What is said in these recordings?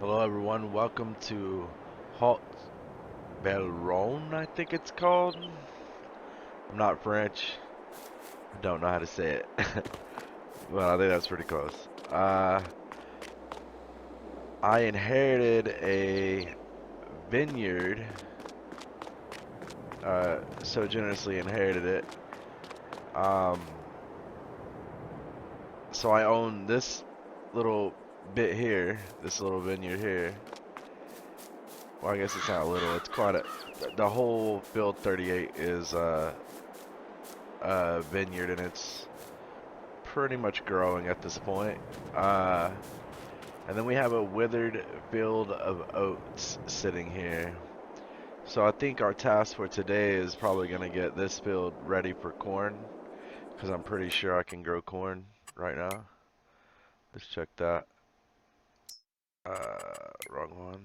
Hello everyone, welcome to Haut-Beyleron, I think it's called. I'm not French, I don't know how to say it. Well, I think that's pretty close. I inherited a vineyard, so generously inherited it. Um, so I own this little bit here, this little vineyard here. Well, I guess it's not little, it's quite a, the whole field 38 is, vineyard, and it's pretty much growing at this point. And then we have a withered field of oats sitting here. So I think our task for today is probably going to get this field ready for corn, because I'm pretty sure I can grow corn right now. Let's check that. Wrong one.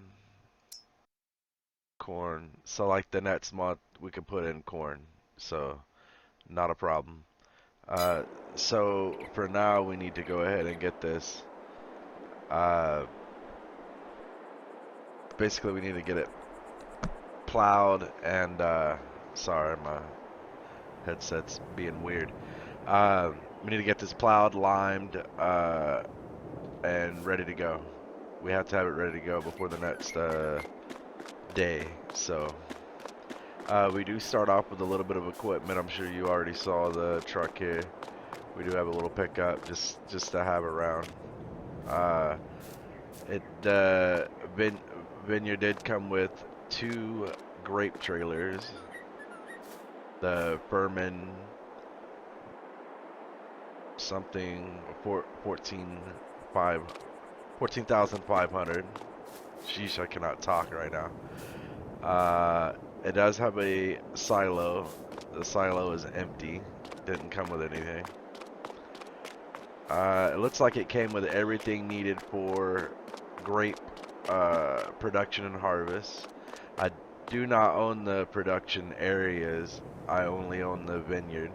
Corn. So like the next month we can put in corn. So not a problem. Uh, so for now we need to go ahead and get this. Basically we need to get it plowed and sorry, my headset's being weird. We need to get this plowed, limed, and ready to go. We have to have it ready to go before the next day. So we do start off with a little bit of equipment. I'm sure you already saw the truck here. We do have a little pickup just to have around. The vineyard did come with 2 grape trailers. The Furman something 14,500. Sheesh, I cannot talk right now. It does have a silo. The silo is empty. Didn't come with anything. It looks like it came with everything needed for grape production and harvest. I do not own the production areas. I only own the vineyard.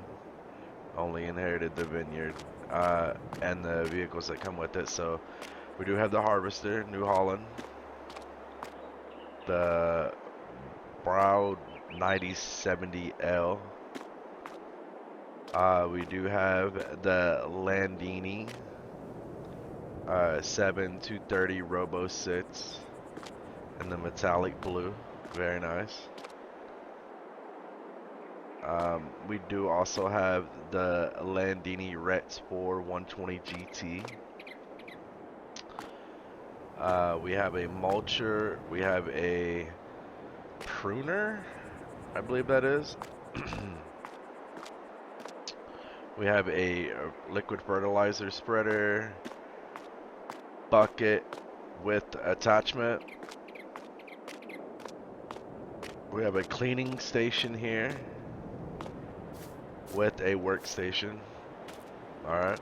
Only inherited the vineyard and the vehicles that come with it. So we do have the harvester, New Holland, the Brow 9070L. We do have the Landini 7230 Robo 6 in the metallic blue. Very nice. We do also have the Landini Rex 4 120 GT. We have a mulcher. We have a pruner, I believe that is. We have a liquid fertilizer spreader, bucket with attachment. We have a cleaning station here with a workstation. Alright.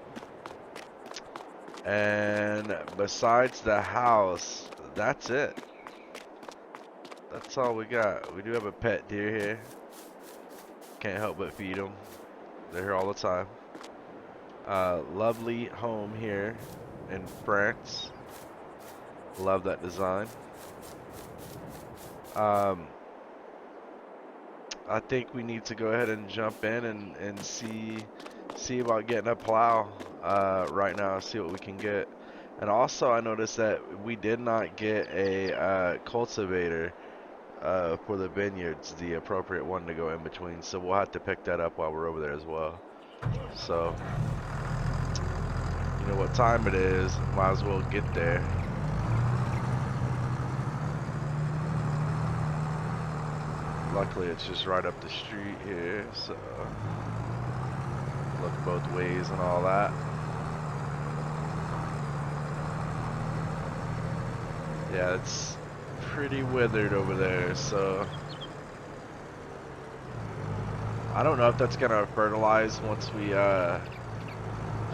And besides the house, that's it. That's all we got. We do have a pet deer here. Can't help but feed them. They're here all the time. Lovely home here in France. Love that design. I think we need to go ahead and jump in and see about getting a plow right now, see what we can get. And also I noticed that we did not get a cultivator for the vineyards, the appropriate one to go in between, so we'll have to pick that up while we're over there as well. So you know what time it is, might as well get there. Luckily it's just right up the street here, so look both ways and all that. Yeah, it's pretty withered over there, so I don't know if that's gonna fertilize once we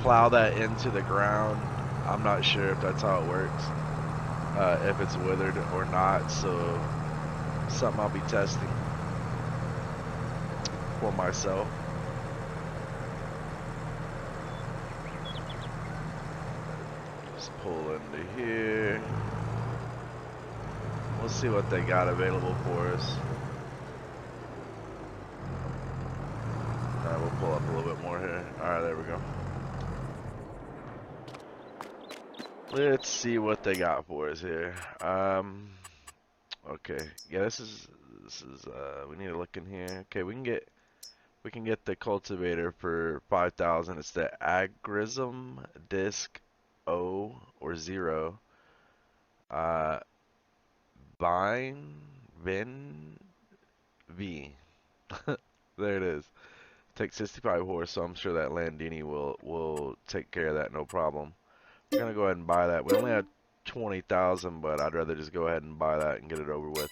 plow that into the ground. I'm not sure if that's how it works, if it's withered or not, so something I'll be testing for myself. Just pull into here. We'll see what they got available for us. Alright, we'll pull up a little bit more here. Alright, there we go. Let's see what they got for us here. Okay. Yeah, this is we need to look in here. Okay, we can get the cultivator for 5,000. It's the Agrism Disc O or 0. Vin V. There it is. Takes 65 horse, so I'm sure that Landini will take care of that, no problem. We're gonna go ahead and buy that. We only have 20,000, but I'd rather just go ahead and buy that and get it over with.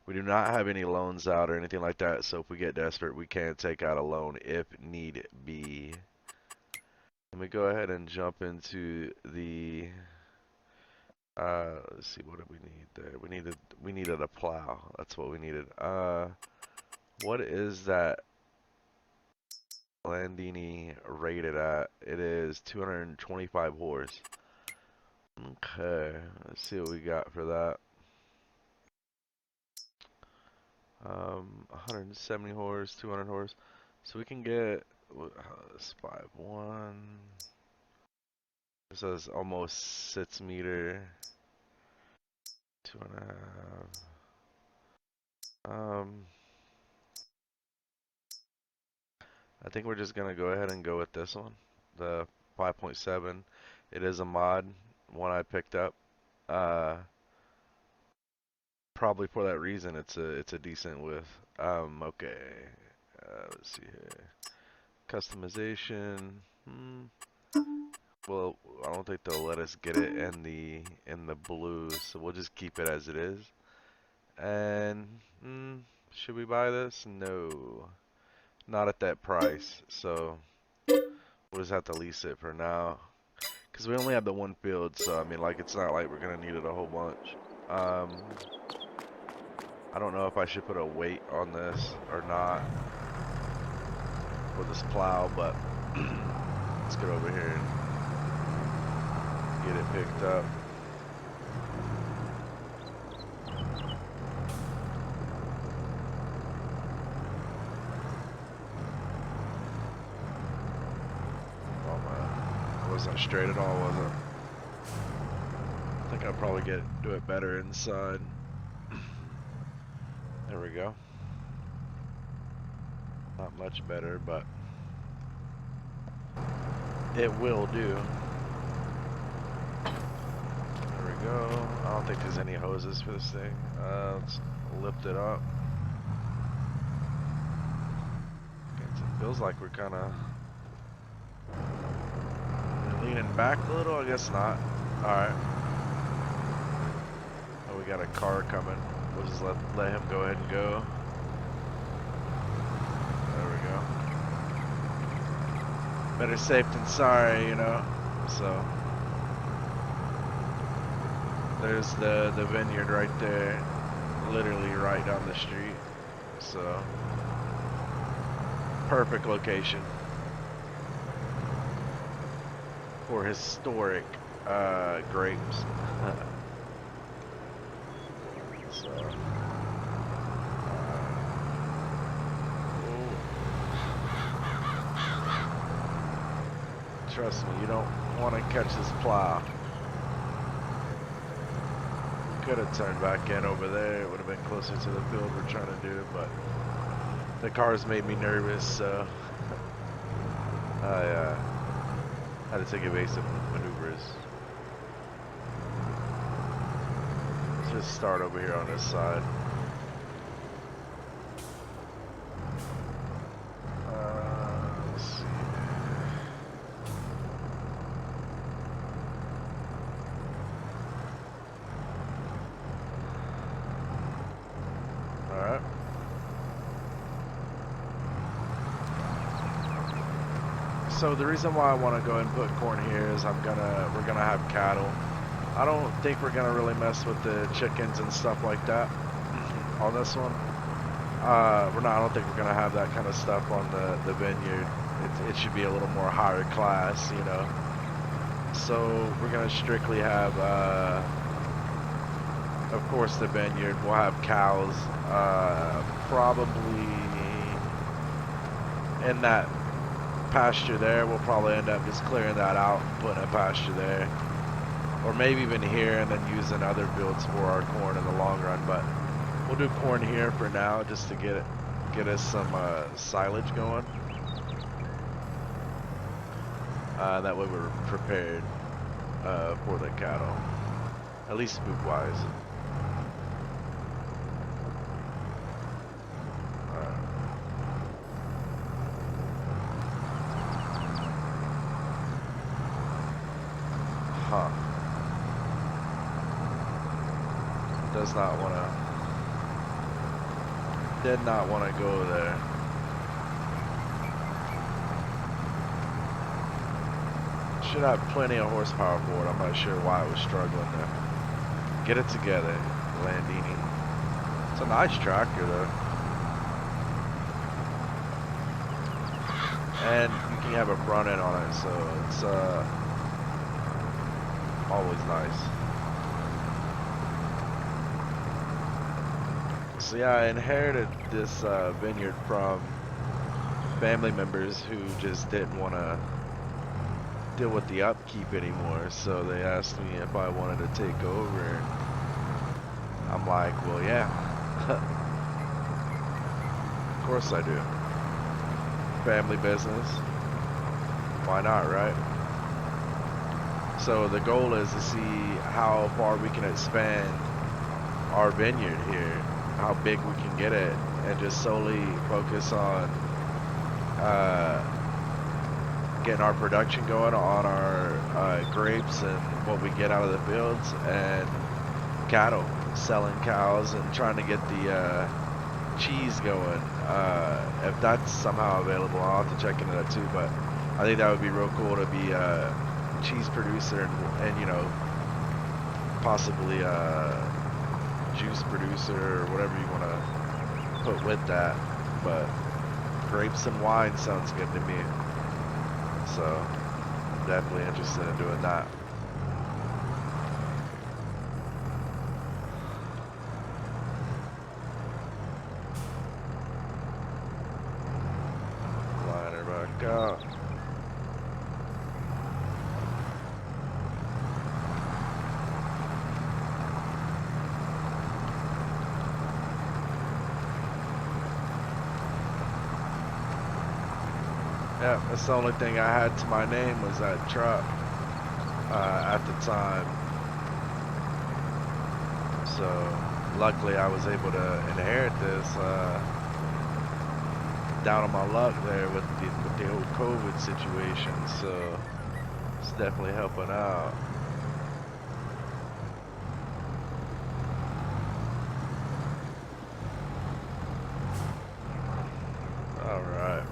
We do not have any loans out or anything like that, so if we get desperate, we can take out a loan if need be. Let me go ahead and jump into the let's see, what did we need there? We needed a plow. That's what we needed. What is that Landini rated at? It is 225 horse. Okay, let's see what we got for that. 170 horse, 200 horse. So we can get this 5.1. This is almost 6 meter. 2.5. I think we're just gonna go ahead and go with this one, the 5.7. It is a mod, one I picked up. Probably for that reason, it's a decent width. Okay. Let's see here. Customization. Well, I don't think they'll let us get it in the blue, so we'll just keep it as it is. And should we buy this? No, not at that price. So we'll just have to lease it for now, because we only have the one field. So I mean, like, it's not like we're gonna need it a whole bunch. I don't know if I should put a weight on this or not for this plow, but let's get over here and get it picked up. Oh man, it wasn't straight at all, was it? I think I'll probably do it better inside. There we go. Not much better, but it will do. There we go. I don't think there's any hoses for this thing. Let's lift it up. Okay, so it feels like we're kind of leaning back a little. I guess not. Alright. Oh, we got a car coming. We'll just let him go ahead and go. There we go. Better safe than sorry, you know. So there's the vineyard right there, literally right down the street. So perfect location for historic grapes. So, trust me, you don't want to catch this plow. Could have turned back in over there. It would have been closer to the field we're trying to do, but the cars made me nervous, so I had to take evasive maneuvers. Let's just start over here on this side. Let's see. Alright. So the reason why I want to go and put corn here is we're gonna have cattle. I don't think we're gonna really mess with the chickens and stuff like that on this one. I don't think we're gonna have that kind of stuff on the vineyard. It should be a little more higher class, you know. So we're gonna strictly have of course, the vineyard. We'll have cows, probably in that pasture there. We'll probably end up just clearing that out and putting a pasture there, or maybe even here and then using other fields for our corn in the long run. But we'll do corn here for now, just to get us some silage going. That way we're prepared for the cattle, at least food wise. Huh. Does not want to. Did not want to go there. Should have plenty of horsepower for it. I'm not sure why it was struggling to get it together. Landini. It's a nice tractor though. And you can have a front end on it, so it's always nice. So yeah, I inherited this vineyard from family members who just didn't want to deal with the upkeep anymore, so they asked me if I wanted to take over. I'm like, well, yeah. Of course I do. Family business. Why not, right? So the goal is to see how far we can expand our vineyard here, how big we can get it, and just solely focus on getting our production going on our grapes and what we get out of the fields, and cattle, selling cows and trying to get the cheese going. If that's somehow available, I'll have to check into that too, but I think that would be real cool to be a cheese producer and you know, possibly a juice producer or whatever you want to put with that. But grapes and wine sounds good to me. So, I'm definitely interested in doing that. Line her back out. Yeah, that's the only thing I had to my name was that truck at the time. So luckily I was able to inherit this. Down on my luck there with the whole COVID situation, so it's definitely helping out. All right.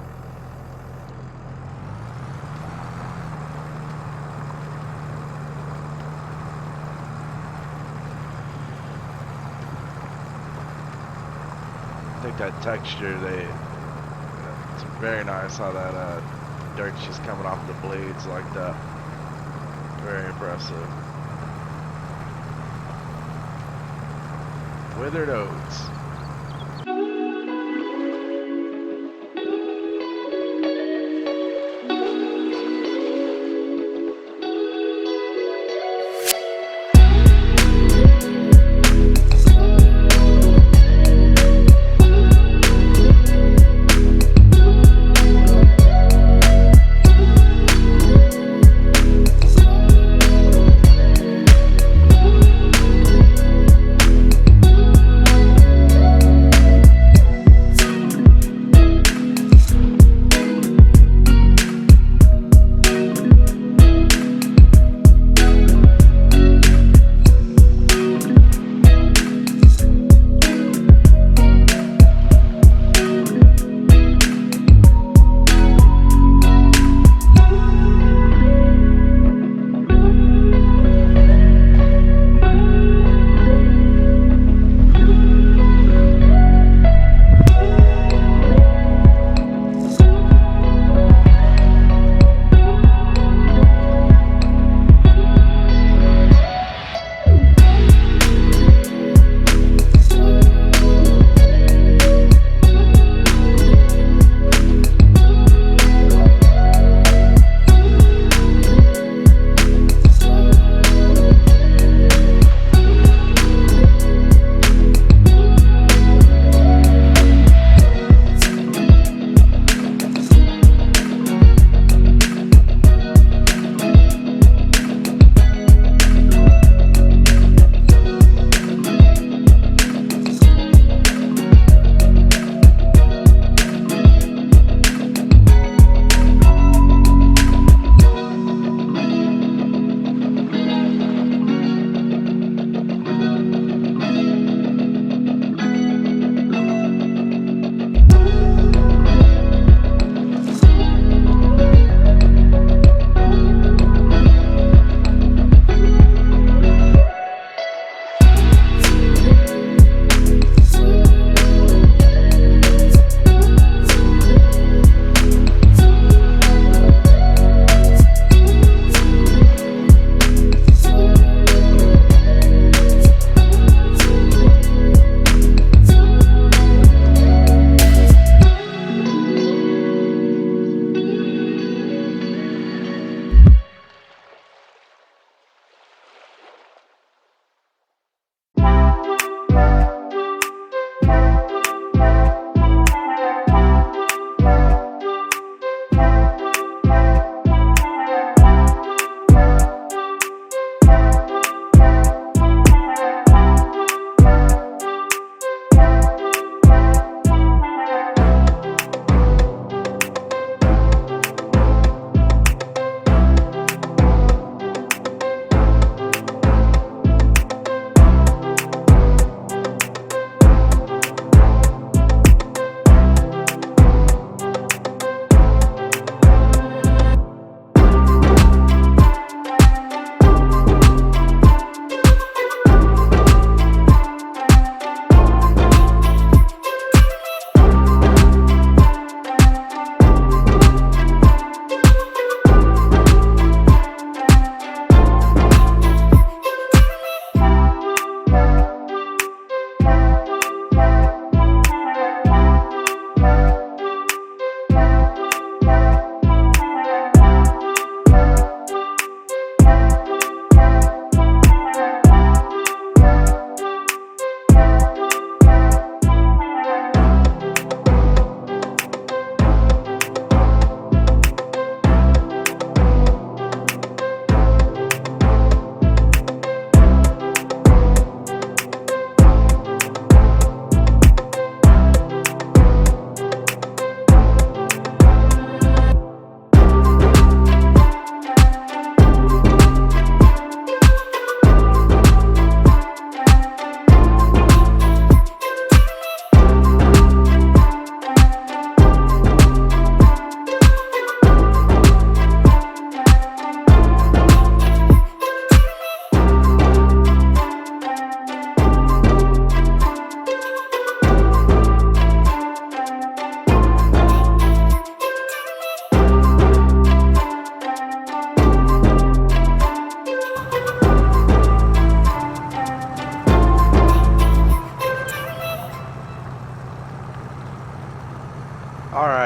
I think that texture, it's very nice how that dirt's just coming off the blades like that. Very impressive. Withered oats.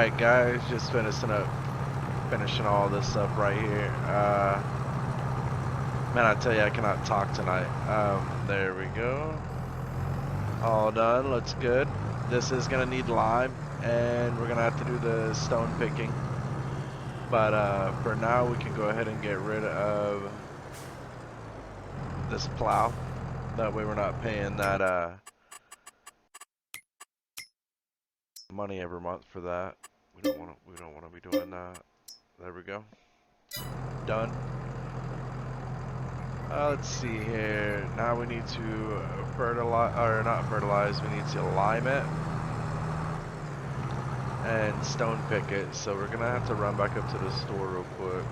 Alright guys, just finishing all this stuff right here. Man, I tell you, I cannot talk tonight. There we go. All done, looks good. This is gonna need lime, and we're gonna have to do the stone picking. But for now, we can go ahead and get rid of this plow. That way we're not paying that money every month for that. We don't want to be doing that. There we go. Done. Let's see here. Now we need to fertilize, or not fertilize, we need to lime it and stone pick it. So we're gonna have to run back up to the store real quick.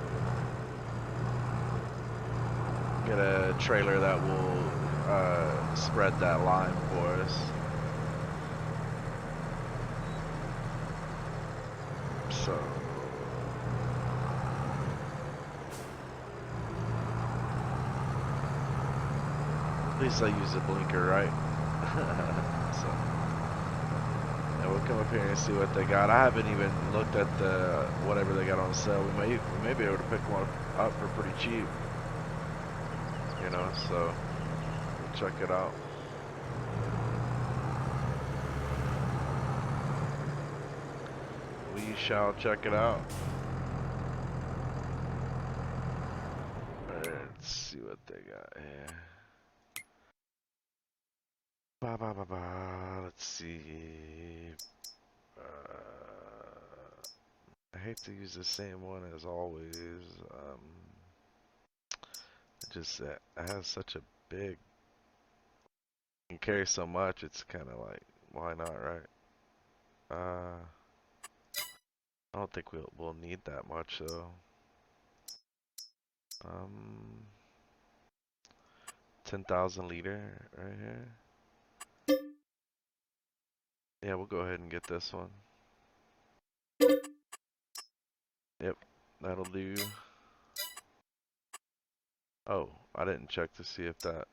Get a trailer that will spread that lime for us. So at least I use a blinker, right? So yeah, we'll come up here and see what they got. I haven't even looked at the whatever they got on sale. We may be able to pick one up for pretty cheap, you know. So we'll check it out. We shall check it out. Let's see what they got here. Let's see. I hate to use the same one as always. It has such a big. You can carry so much. It's kind of like, why not, right? I don't think we'll need that much though. 10,000 liter right here. Yeah, we'll go ahead and get this one. Yep, that'll do. Oh, I didn't check to see if that.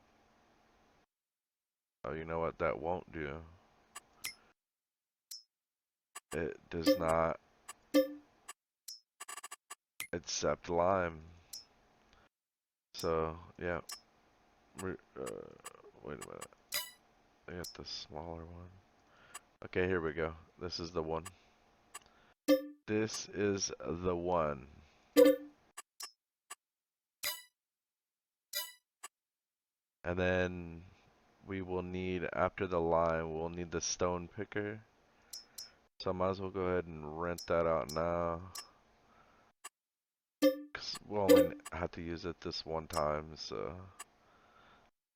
Oh, you know what? That won't do. It does not accept lime. So, yeah. Wait a minute. I got the smaller one. Okay, here we go. This is the one. This is the one. And then we will need, after the lime, we'll need the stone picker. So I might as well go ahead and rent that out now. Because we'll only have to use it this one time, so.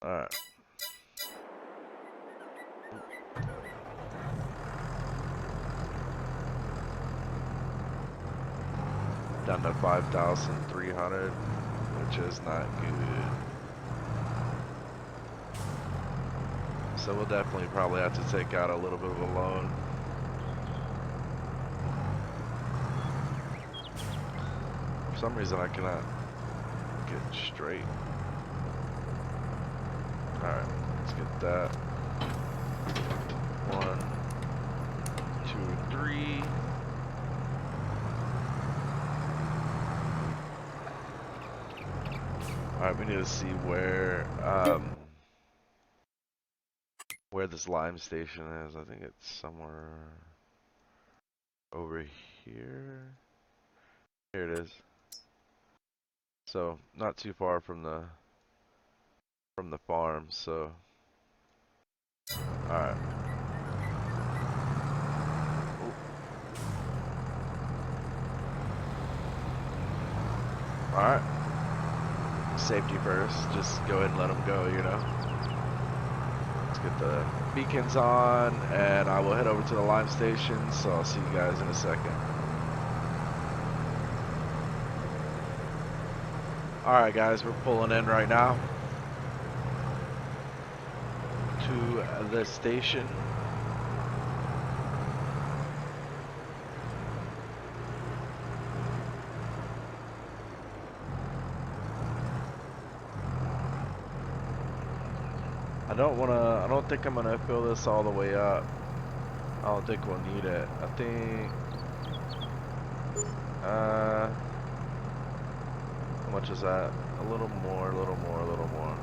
Alright. Down to 5,300, which is not good. So we'll definitely probably have to take out a little bit of a loan. For some reason I cannot get straight. Alright, let's get that. 1, 2, 3. Alright, we need to see where this lime station is. I think it's somewhere over here. Here it is. So not too far from the farm. So all right. All right. Safety first. Just go ahead and let them go. You know. Let's get the beacons on, and I will head over to the lime station. So I'll see you guys in a second. Alright guys, we're pulling in right now to the station. I don't think I'm gonna fill this all the way up. I don't think we'll need it. I think How much is that? A little more, a little more, a little more.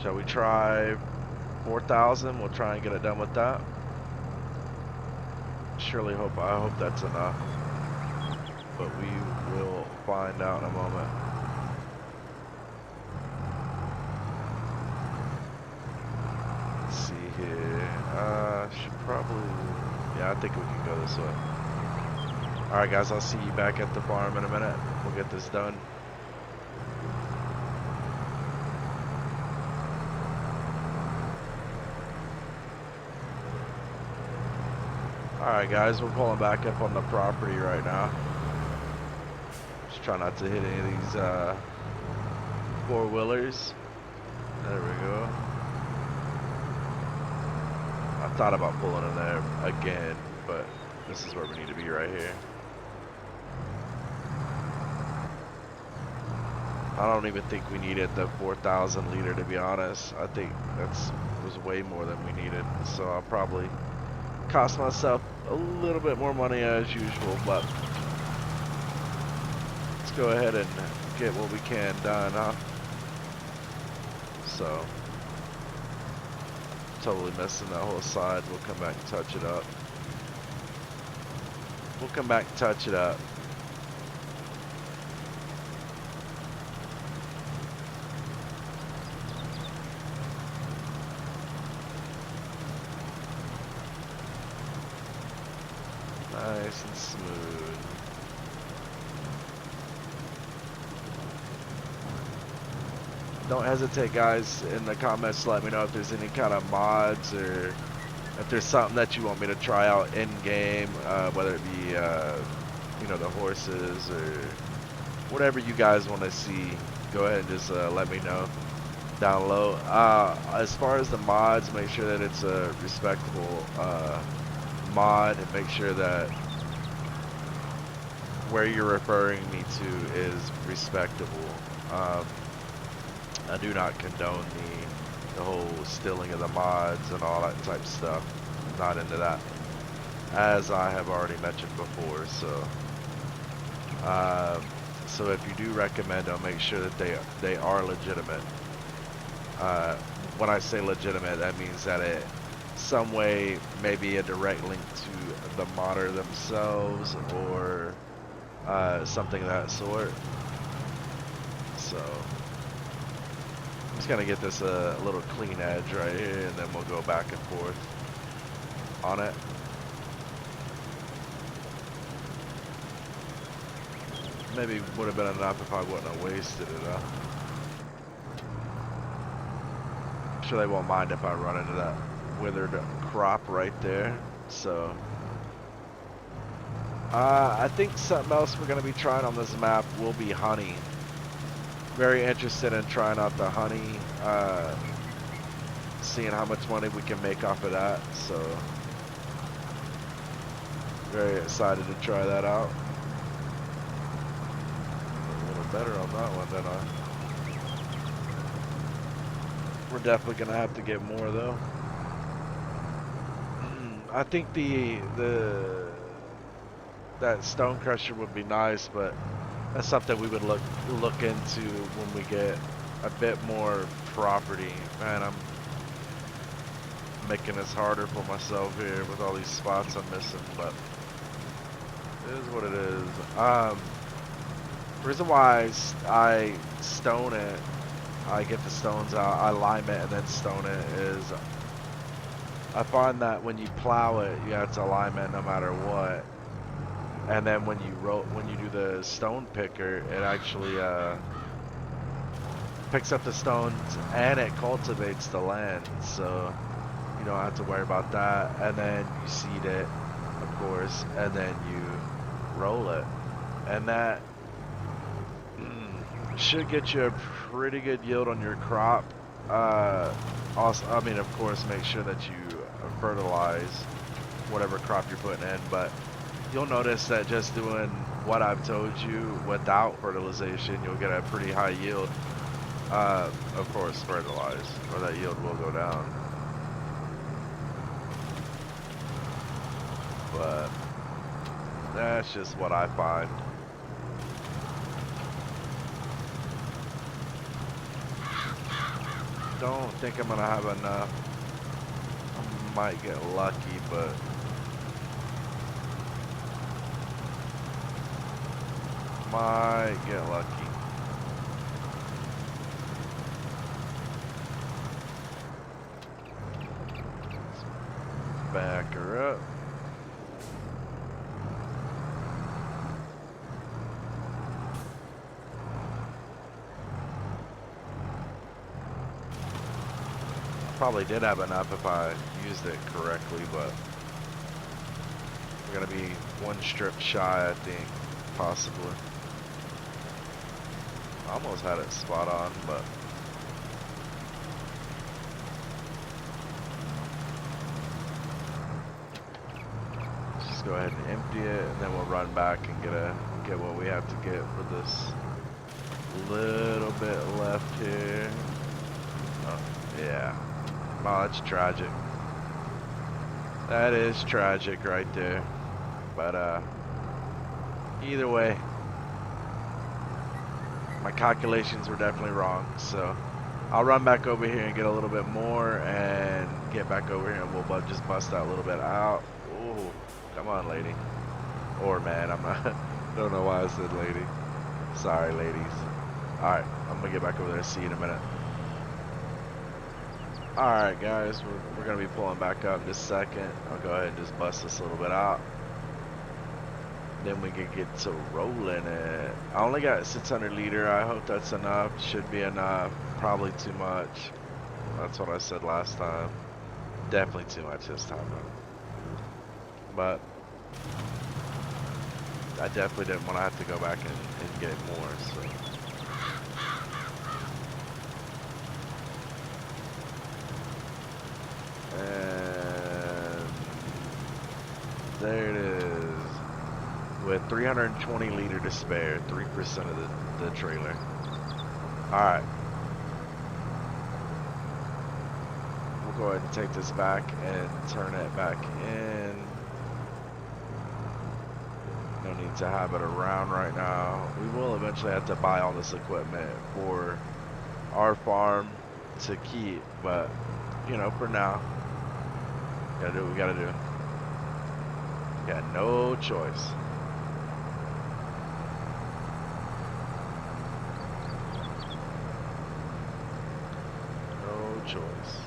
Shall we try 4,000? We'll try and get it done with that. I hope that's enough. But we will find out in a moment. Let's see here. Should probably, yeah, I think we can go this way. Alright guys, I'll see you back at the farm in a minute. We'll get this done. Alright guys, we're pulling back up on the property right now. Just try not to hit any of these four-wheelers. There we go. I thought about pulling in there again, but this is where we need to be right here. I don't even think we needed the 4,000 liter, to be honest. I think was way more than we needed, so I'll probably cost myself a little bit more money as usual, but let's go ahead and get what we can done, huh? So, totally missing that whole side. We'll come back and touch it up. We'll come back and touch it up. Nice and smooth. Don't hesitate, guys, in the comments to let me know if there's any kind of mods or if there's something that you want me to try out in game, whether it be you know, the horses or whatever you guys want to see. Go ahead and just let me know down low. As far as the mods, make sure that it's a respectable mod, and make sure that where you're referring me to is respectable. I do not condone the whole stealing of the mods and all that type of stuff. I'm not into that, as I have already mentioned before. So if you do recommend them, make sure that they are legitimate. When I say legitimate, that means that it some way, maybe a direct link to the modder themselves, or something of that sort. So I'm just gonna get this a little clean edge right here, and then we'll go back and forth on it. Maybe would have been enough if I wouldn't have wasted it. I'm sure they won't mind if I run into that withered crop right there. So I think something else we're going to be trying on this map will be honey. Very interested in trying out the honey, seeing how much money we can make off of that. So very excited to try that out. A little better on that one than we're definitely going to have to get more though. I think that stone crusher would be nice, but that's something we would look into when we get a bit more property. Man, I'm making this harder for myself here with all these spots I'm missing, but it is what it is. The reason why I stone it, I get the stones out, I lime it and then stone it, is I find that when you plow it, you have to lime it no matter what. And then when you do the stone picker, it actually picks up the stones and it cultivates the land, so you don't have to worry about that. And then you seed it, of course, and then you roll it, and that should get you a pretty good yield on your crop. Also, I mean, of course, make sure that you fertilize whatever crop you're putting in, but you'll notice that just doing what I've told you without fertilization, you'll get a pretty high yield. Of course, fertilize, or that yield will go down. But That's just what I find. Don't think I'm gonna have enough. I might get lucky, but might get lucky. Let's back her up. Probably did have enough if I used it correctly, but we're gonna be one strip shy, I think, possibly. Almost had it spot on, but let's just go ahead and empty it, and then we'll run back and get what we have to get for this little bit left here. Oh, yeah. Oh, that's tragic. That is tragic right there. But either way, my calculations were definitely wrong. So I'll run back over here and get a little bit more and get back over here, and we'll just bust that little bit out. Ooh, come on, lady. Or man, I'm not. Don't know why I said lady. Sorry, ladies. All right, I'm gonna get back over there and see you in a minute. Alright guys, we're going to be pulling back up in just a second. I'll go ahead and just bust this a little bit out. Then we can get to rolling it. I only got 600 liter. I hope that's enough. Should be enough. Probably too much. That's what I said last time. Definitely too much this time though. But I definitely didn't want to have to go back and get more. So. And there it is, with 320 liter to spare, 3% of the trailer. Alright, we'll go ahead and take this back and turn it back in. No need to have it around right now. We will eventually have to buy all this equipment for our farm to keep, but you know, for now, gotta do what we gotta do. Got no choice. No choice.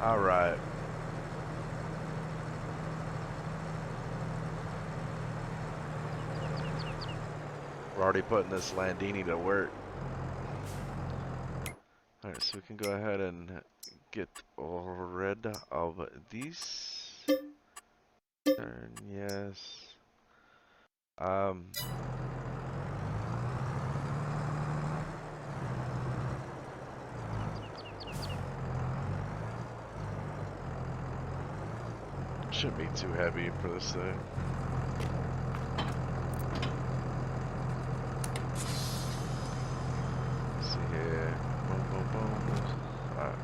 Alright. We're already putting this Landini to work. Alright, so we can go ahead and get rid of these. Turn, yes. Shouldn't be too heavy for this thing. Let's see here. Boom, boom, boom. Alright.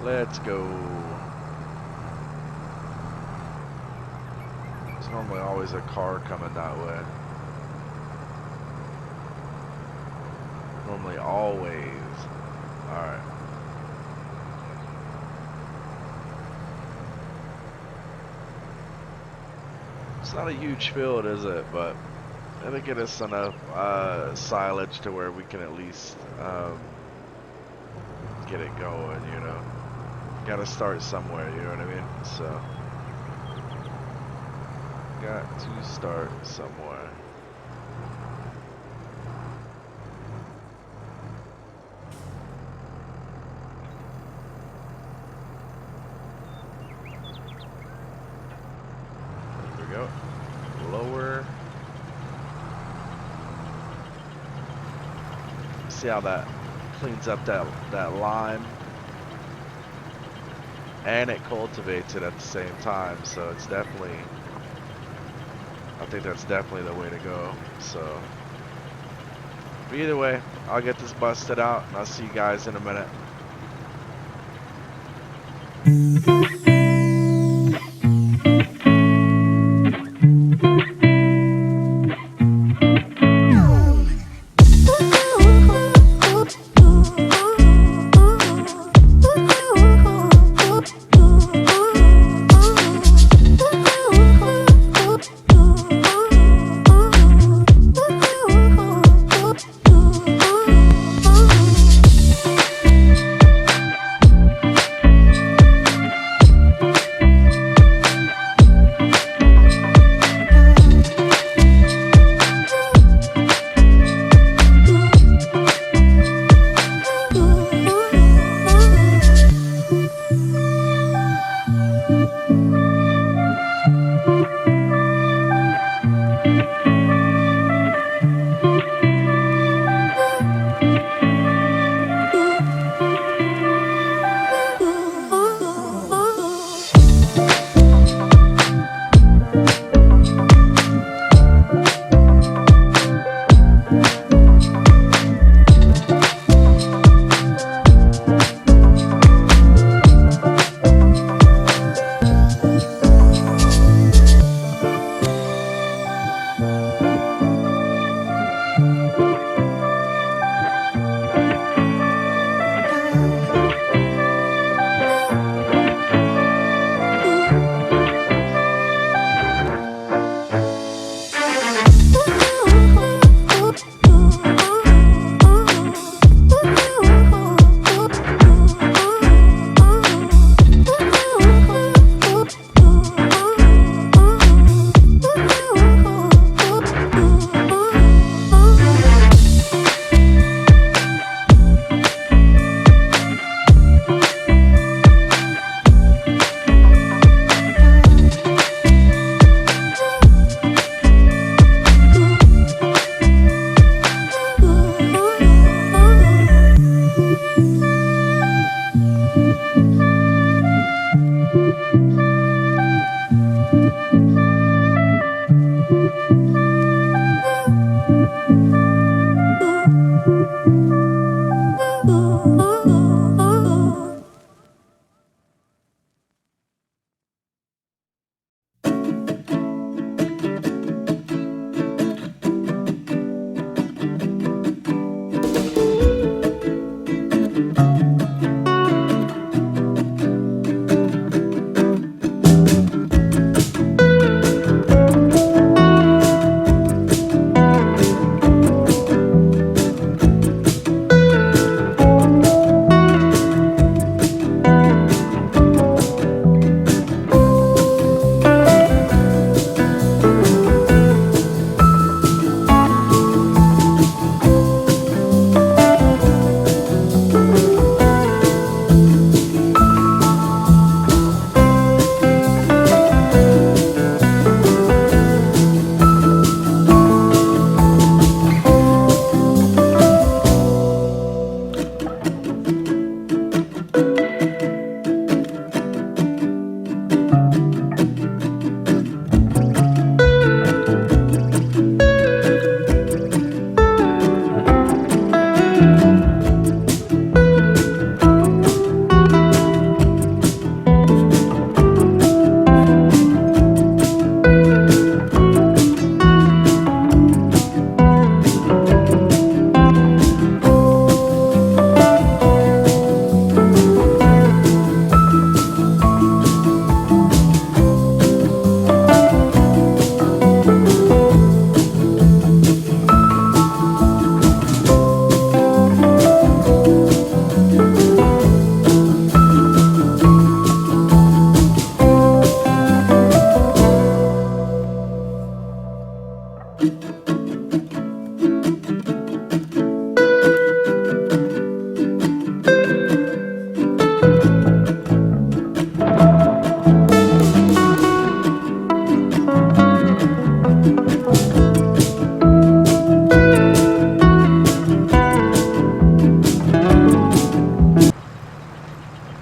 Let's go. There's normally always a car coming that way. Normally always. Alright. It's not a huge field, is it? But it'll get us enough silage to where we can at least get it going, you know. Gotta start somewhere, you know what I mean? So, got to start somewhere. There we go. Lower. See how that cleans up that lime. And it cultivates it at the same time, so it's definitely, I think that's definitely the way to go. So, but either way, I'll get this busted out, and I'll see you guys in a minute.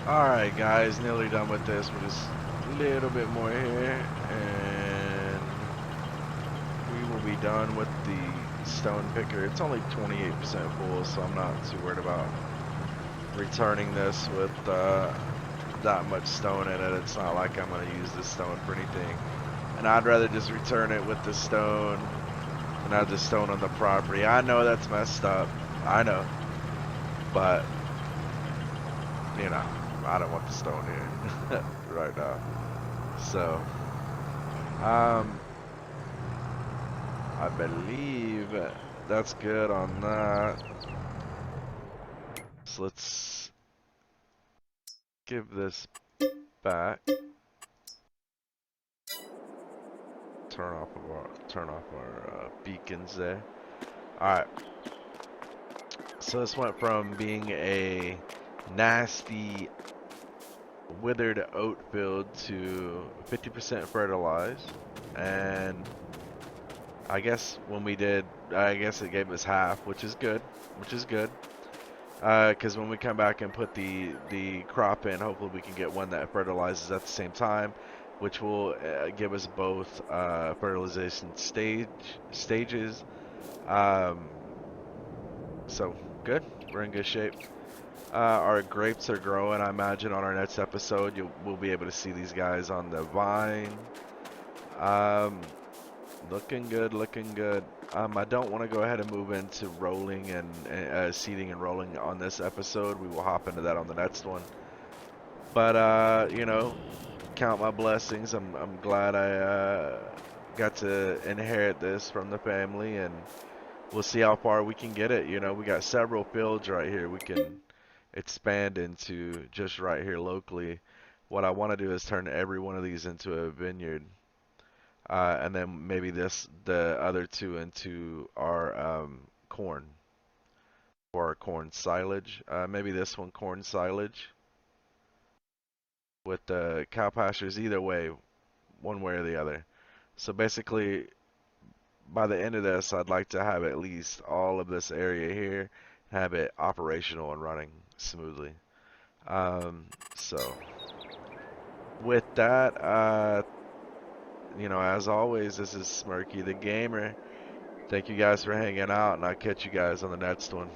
Alright guys, nearly done with this. We're just a little bit more here and we will be done with the stone picker. It's only 28% full, so I'm not too worried about returning this with that much stone in it. It's not like I'm going to use this stone for anything. And I'd rather just return it with the stone and have the stone on the property. I know that's messed up. I know. But, you know, I don't want the stone here right now. So, I believe that's good on that. So let's give this back. Turn off our beacons there. All right. So this went from being a nasty withered oat field to 50% fertilized, and I guess when we did, I guess it gave us half, which is good. which is good. Because when we come back and put the crop in, hopefully we can get one that fertilizes at the same time, which will give us both fertilization stages. Um, so good, we're in good shape. Our grapes are growing. I imagine on our next episode, we'll be able to see these guys on the vine. Um, Looking good, looking good. I don't want to go ahead and move into rolling and seeding and rolling on this episode. We will hop into that on the next one. But you know, count my blessings. I'm glad I got to inherit this from the family, and we'll see how far we can get it. You know, we got several fields right here we can expand into just right here locally. What I want to do is turn every one of these into a vineyard. And then maybe the other two into our corn, or our corn silage. Maybe this one corn silage with the cow pastures. Either way, one way or the other. So basically, by the end of this, I'd like to have at least all of this area here, have it operational and running smoothly. So with that, you know, as always, this is Smirky the Gamer. Thank you guys for hanging out, and I'll catch you guys on the next one.